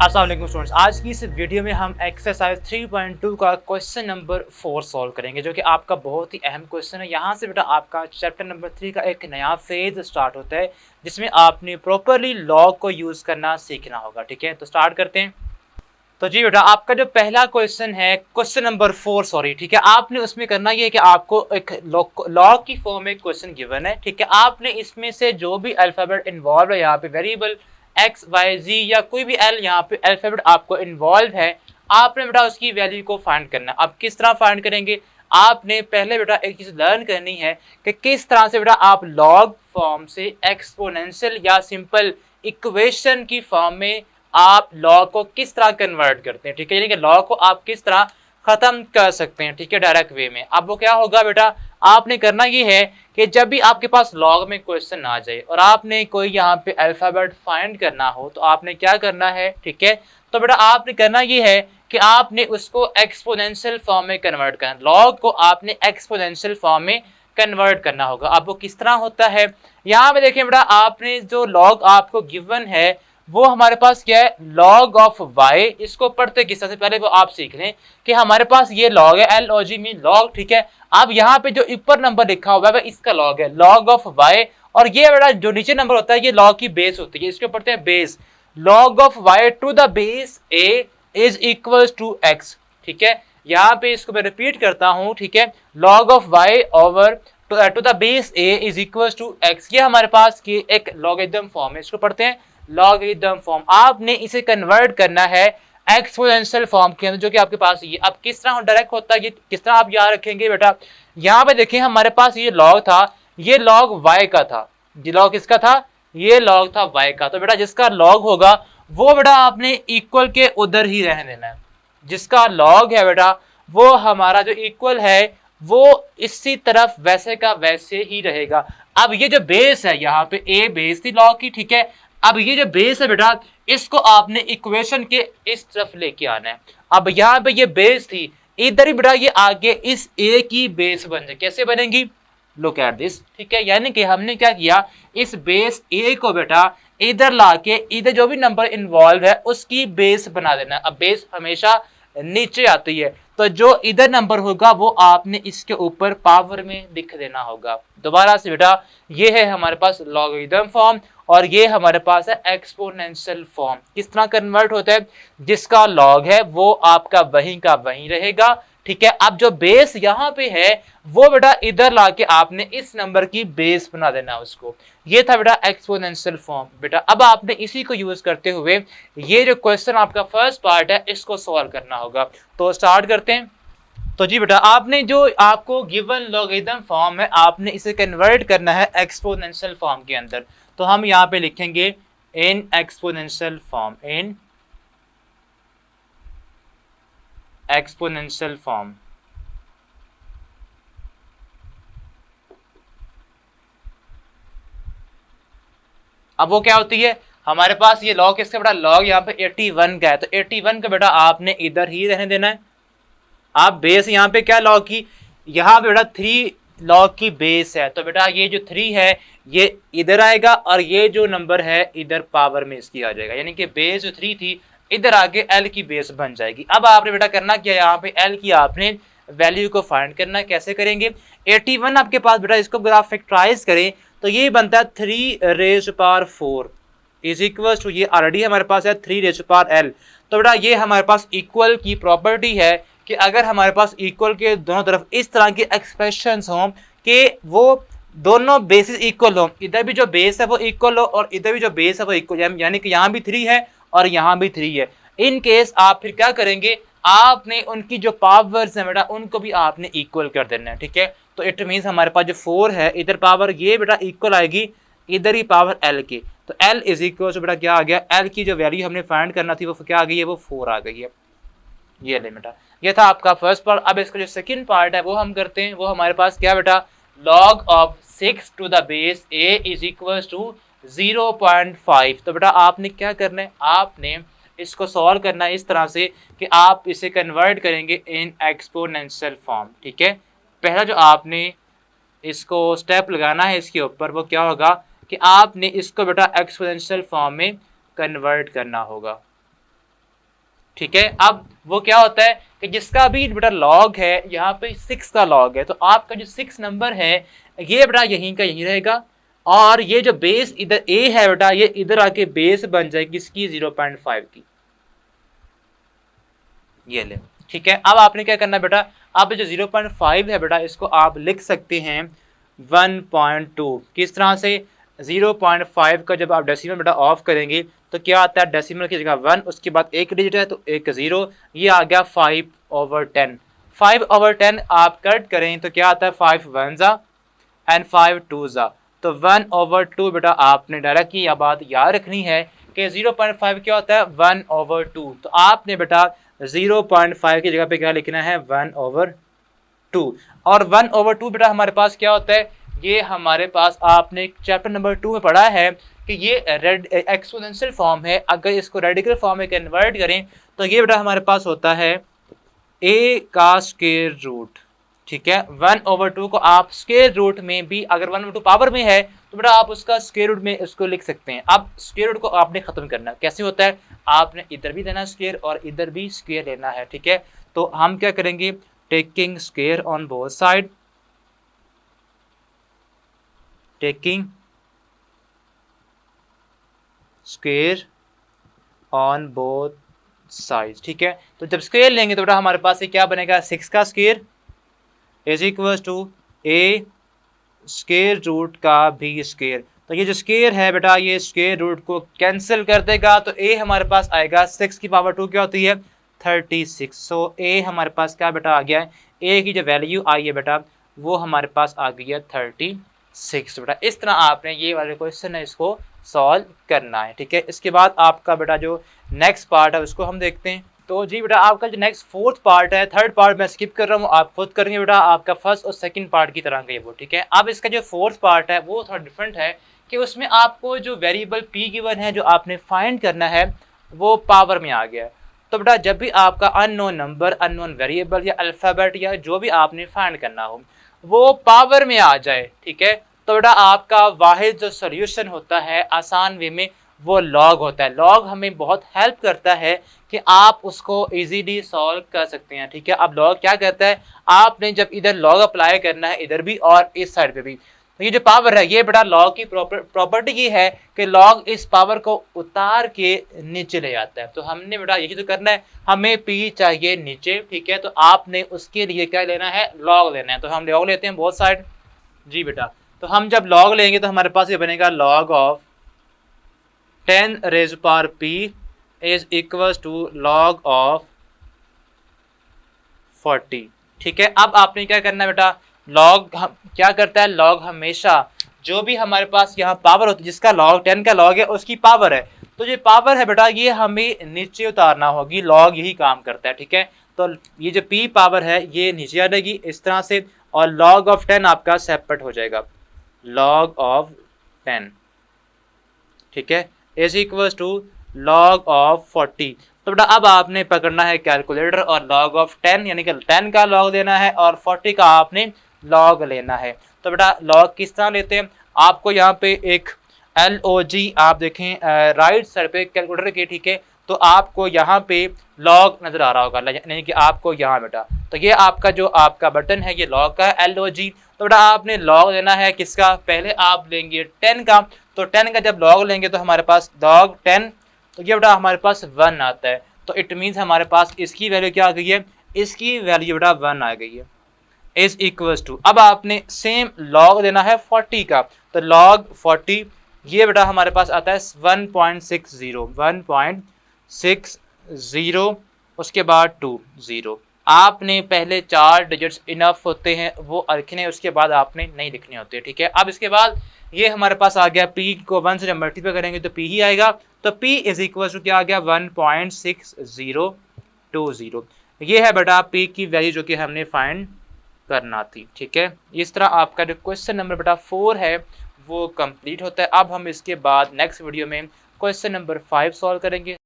अस्सलाम वालेकुम स्टूडेंट्स, आज की इस वीडियो में हम एक्सरसाइज 3.2 का क्वेश्चन नंबर 4 सॉल्व करेंगे, जो कि आपका बहुत ही अहम क्वेश्चन है। यहाँ से बेटा आपका चैप्टर नंबर 3 का एक नया फेज स्टार्ट होता है, जिसमें आपने प्रॉपरली लॉग को यूज़ करना सीखना होगा। ठीक है, तो स्टार्ट करते हैं। तो जी बेटा, आपका जो पहला क्वेश्चन है, क्वेश्चन नंबर 4 सॉरी, ठीक है, आपने उसमें करना ये है कि आपको एक लॉग की फॉर्म में क्वेश्चन गिवन है। ठीक है, आपने इसमें से जो भी अल्फाबेट इन्वॉल्व है, यहाँ पे वेरिएबल एक्स वाई जी या कोई भी एल यहाँ पे अल्फाबेट आपको इन्वॉल्व है, आपने बेटा उसकी वैल्यू को फाइंड करना है। अब किस तरह फाइंड करेंगे, आपने पहले बेटा एक चीज लर्न करनी है कि किस तरह से बेटा आप लॉग फॉर्म से एक्सपोनेंशियल या सिंपल इक्वेशन की फॉर्म में आप लॉग को किस तरह कन्वर्ट करते हैं। ठीक है, यानी कि लॉग को आप किस तरह खत्म कर सकते हैं। ठीक है, डायरेक्ट वे में। अब वो क्या होगा बेटा, आपने करना ये है कि जब भी आपके पास लॉग में क्वेश्चन आ जाए और आपने कोई यहाँ पे अल्फाबेट फाइंड करना हो, तो आपने क्या करना है। ठीक है, तो बेटा आपने करना ये है कि आपने उसको एक्सपोनेंशियल फॉर्म में कन्वर्ट करना, लॉग को आपने एक्सपोनेंशियल फॉर्म में कन्वर्ट करना होगा। अब वो किस तरह होता है, यहाँ पे देखिए बेटा, आपने जो लॉग आपको गिवन है वो हमारे पास क्या है, लॉग ऑफ वाई। इसको पढ़ते किस तरह से, पहले वो आप सीख लें कि हमारे पास ये लॉग है, L O G mean log. ठीक है, अब यहाँ पे जो ऊपर नंबर लिखा हुआ है इसका लॉग है, लॉग ऑफ वाई, और ये बेटा जो नीचे नंबर होता है ये लॉग की बेस होती है, इसको पढ़ते हैं base. Log of y to the base a is equal to x. ठीक है, यहाँ पे इसको मैं रिपीट करता हूं। ठीक है, log of y over to the base a is equal to x, ये हमारे पास की एक लॉगरिथम फॉर्म है, इसको पढ़ते हैं लॉगरिथम फॉर्म। आपने इसे कन्वर्ट करना है एक्सपोनेंशियल फॉर्म के अंदर, जो कि आपके पास ये। अब किस तरह डायरेक्ट होता है, ये किस तरह आप याद रखेंगे बेटा, यहाँ पे देखिए हमारे पास ये लॉग था, ये लॉग वाई का था, ये लॉग किसका था, ये लॉग था वाई का। तो बेटा जिसका लॉग होगा वो बेटा आपने इक्वल के उधर ही रहने देना है, जिसका लॉग है बेटा वो हमारा जो इक्वल है वो इसी तरफ वैसे का वैसे ही रहेगा। अब ये जो बेस है, यहाँ पे ए बेस थी लॉग की। ठीक है, अब ये जो बेस है बेटा, इसको आपने इक्वेशन के इस तरफ लेके आना है। अब यहाँ पे ये बेस थी, इधर ही बेटा ये आगे इस ए की बेस बन जाए, कैसे बनेगी, लुक एट दिस। ठीक है, यानी कि हमने क्या किया, इस बेस ए को बेटा इधर लाके इधर जो भी नंबर इन्वॉल्व है उसकी बेस बना देना। अब बेस हमेशा नीचे आती है, तो जो इधर नंबर होगा वो आपने इसके ऊपर पावर में लिख देना होगा। दोबारा से बेटा, ये है हमारे पास लॉगरिथम फॉर्म और ये हमारे पास है एक्सपोनेंशियल फॉर्म। किस तरह कन्वर्ट होता है, जिसका लॉग है वो आपका वहीं का वहीं रहेगा। ठीक है, अब जो बेस यहाँ पे है वो बेटा इधर लाके आपने इस नंबर की बेस बना देना उसको। ये था बेटा एक्सपोनेंशियल फॉर्म। बेटा अब आपने इसी को यूज करते हुए ये जो क्वेश्चन आपका फर्स्ट पार्ट है इसको सॉल्व करना होगा। तो स्टार्ट करते हैं। तो जी बेटा, आपने जो आपको गिवन लॉगरिथम फॉर्म है आपने इसे कन्वर्ट करना है एक्सपोनेंशियल फॉर्म के अंदर। तो हम यहाँ पे लिखेंगे in exponential form, in exponential form. अब वो क्या होती है, हमारे पास ये लॉग किसका बेटा, लॉग यहाँ पे 81 का है, तो 81 का बेटा आपने इधर ही रहने देना है। आप बेस यहाँ पे क्या लॉग की, यहाँ पे बेटा 3 लॉग की बेस है, तो बेटा ये जो 3 है ये इधर आएगा और ये जो नंबर है इधर पावर में इसकी आ जाएगा, यानी कि बेस जो 3 थी इधर आके एल की बेस बन जाएगी। अब आपने बेटा करना क्या, यहाँ पे एल की आपने वैल्यू को फाइंड करना है। कैसे करेंगे, 81 आपके पास बेटा, इसको अगर आप फैक्टराइज करें तो ये बनता है 3 raise power 4 is equal to, ये ऑलरेडी हमारे पास है 3 रेज़ पावर एल। तो बेटा ये हमारे पास इक्वल की प्रॉपर्टी है कि अगर हमारे पास इक्वल के दोनों तरफ इस तरह के एक्सप्रेशंस हों कि वो दोनों बेसिस इक्वल हो, इधर भी जो बेस है वो इक्वल हो और इधर भी जो बेस है वो इक्वल, यानी कि यहाँ भी 3 है और यहाँ भी 3 है। इन केस आप फिर क्या करेंगे, आपने उनकी जो पावर्स है बेटा उनको भी आपने इक्वल कर देना है। ठीक है, तो इट मीन्स हमारे पास जो 4 है इधर पावर ये बेटा इक्वल आएगी इधर ही पावर एल की, तो एल इज इक्वल टू बेटा क्या आ गया, एल की जो वैल्यू हमने फाइंड करना थी वो क्या आ गई है, वो 4 आ गई है। ये ले बेटा, ये था आपका फर्स्ट पार्ट। अब इसका जो सेकंड पार्ट है वो हम करते हैं। वो हमारे पास क्या बेटा, log of 6 to the base a is equal to 0.5। तो बेटा आपने क्या करना है, आपने इसको सॉल्व करना है इस तरह से कि आप इसे कन्वर्ट करेंगे इन एक्सपोनेंशियल फॉर्म। ठीक है, पहला जो आपने इसको स्टेप लगाना है इसके ऊपर वो क्या होगा कि आपने इसको बेटा एक्सपोनेंशियल फॉर्म में कन्वर्ट करना होगा। ठीक है। अब वो क्या होता है कि जिसका भी बेटा लॉग है, यहाँ पे 6 का लॉग है, तो आपका जो 6 नंबर है ये बेटा यहीं का यहीं रहेगा, और ये जो बेस इधर ए है बेटा, ये इधर आके बेस बन जाएगी इसकी 0.5 की, ये ले। ठीक है। अब आपने क्या करना है बेटा, अब जो 0.5 है बेटा, इसको आप लिख सकते हैं 1.2। किस तरह से, 0.5 का जब आप डेसिमल बेटा ऑफ करेंगे तो क्या आता है, डेसिमल की जगह 1, उसके बाद एक डिजिट है तो एक 0, ये आ गया 5/10। 5/10 आप कट करें तो क्या आता है, 5 1 जा एंड 5 2 जा, तो 1/2 बेटा आपने डायरेक्ट की यह बात याद रखनी है कि 0.5 क्या होता है, 1/2। तो आपने बेटा 0.5 की जगह पे क्या लिखना है, 1/2। और 1/2 बेटा हमारे पास क्या होता है, ये हमारे पास आपने चैप्टर नंबर 2 में पढ़ा है कि ये एक्सपोनेंशियल फॉर्म है। अगर इसको रेडिकल फॉर्म में कन्वर्ट करें तो ये बेटा हमारे पास होता है a का स्क्वायर रूट। ठीक है। 1/2 को आप स्क्वायर रूट में भी, अगर 1/2 पावर में है तो बेटा आप उसका स्क्वायर रूट में इसको लिख सकते हैं। अब स्क्वायर रूट को आपने खत्म करना है, कैसे होता है, आपने इधर भी लेना स्क्वायर और इधर भी स्क्वायर लेना है। ठीक है। तो हम क्या करेंगे, taking square on both side, taking square on both side. ठीक है। तो जब स्क्वायर लेंगे तो बेटा हमारे पास ये क्या बनेगा, 6 का square is equal to a square root का भी स्क्वायर। तो ये जो स्क्वायर है बेटा, ये स्क्वायर रूट को कैंसिल कर देगा, तो a हमारे पास आएगा 6 की पावर 2 क्या होती है, 36। सो a हमारे पास क्या बेटा आ गया है, a की जो वैल्यू आई है बेटा वो हमारे पास आ गई है 36 बेटा। इस तरह आपने ये वाले क्वेश्चन है इसको सॉल्व करना है। ठीक है। इसके बाद आपका बेटा जो नेक्स्ट पार्ट है उसको हम देखते हैं। तो जी बेटा आपका जो नेक्स्ट फोर्थ पार्ट है, थर्ड पार्ट मैं स्किप कर रहा हूँ, आप खुद करेंगे बेटा, आपका फर्स्ट और सेकंड पार्ट की तरह का वो। ठीक है। अब इसका जो फोर्थ पार्ट है वो थोड़ा डिफरेंट है कि उसमें आपको जो वेरिएबल p गिवन है जो आपने फाइंड करना है वो पावर में आ गया है। तो बेटा जब भी आपका अननोन नंबर, अननोन वेरिएबल या अल्फ़ाबेट या जो भी आपने फाइंड करना हो वो पावर में आ जाए, ठीक है, तो बेटा आपका वाहिद जो सोल्यूशन होता है आसान वे में वो लॉग होता है। लॉग हमें बहुत हेल्प करता है कि आप उसको इजीली सॉल्व कर सकते हैं। ठीक है। अब लॉग क्या करता है, आपने जब इधर लॉग अप्लाई करना है इधर भी और इस साइड पे भी, तो ये जो पावर है ये बेटा लॉग की प्रॉपर्टी ये है कि लॉग इस पावर को उतार के नीचे ले आता है। तो हमने बेटा यही तो करना है, हमें p चाहिए नीचे। ठीक है। तो आपने उसके लिए क्या लेना है, लॉग लेना है। तो हम लॉग लेते हैं बोथ साइड। जी बेटा, तो हम जब लॉग लेंगे तो हमारे पास ये बनेगा log of 10 raise power p is equal to log of 40। ठीक है। अब आपने क्या करना है बेटा, लॉग क्या करता है, लॉग हमेशा जो भी हमारे पास यहाँ पावर होती है, जिसका लॉग 10 का लॉग है उसकी पावर है, तो ये पावर है बेटा ये हमें नीचे उतारना होगी। लॉग यही काम करता है। ठीक है। तो ये जो p पावर है ये नीचे आ जाएगी इस तरह से, और लॉग ऑफ 10 आपका सेपरेट हो जाएगा, लॉग ऑफ 10। ठीक है। Is equal to log of 40। तो बेटा अब आपने पकड़ना है कैलकुलेटर और लॉग ऑफ 10 यानी कि 10 का लॉग लेना है और 40 का आपने लॉग लेना है। तो बेटा लॉग किस तरह लेते हैं, आपको यहाँ पे एक LOG आप देखें राइट साइड पे कैलकुलेटर के। ठीक है। तो आपको यहाँ पे लॉग नजर आ रहा होगा, यानी कि आपको यहाँ बेटा, तो ये आपका जो आपका बटन है ये लॉग का है, LOG। तो बेटा आपने लॉग लेना है किसका, पहले आप लेंगे 10 का। तो 10 का जब लॉग लेंगे तो हमारे पास लॉग 10, तो ये बेटा हमारे पास 1 आता है। तो इट मीन्स हमारे पास इसकी वैल्यू क्या आ गई है, इसकी वैल्यू बेटा 1 आ गई है, इज इक्वल टू। अब आपने सेम लॉग लेना है 40 का, तो लॉग 40 ये बेटा हमारे पास आता है 1.60 उसके बाद 20। आपने पहले 4 डिजिट्स इनफ होते हैं वो रखने, उसके बाद आपने नहीं लिखने होते। ठीक है। अब इसके बाद ये हमारे पास आ गया p को 1 से जब मल्टीप्लाई करेंगे तो p ही आएगा, तो p इज इक्वल टू क्या आ गया 1.6020। ये है बेटा p की वैल्यू जो कि हमने फाइंड करना थी। ठीक है। इस तरह आपका जो क्वेश्चन नंबर बेटा 4 है वो कंप्लीट होता है। अब हम इसके बाद नेक्स्ट वीडियो में क्वेश्चन नंबर 5 सॉल्व करेंगे।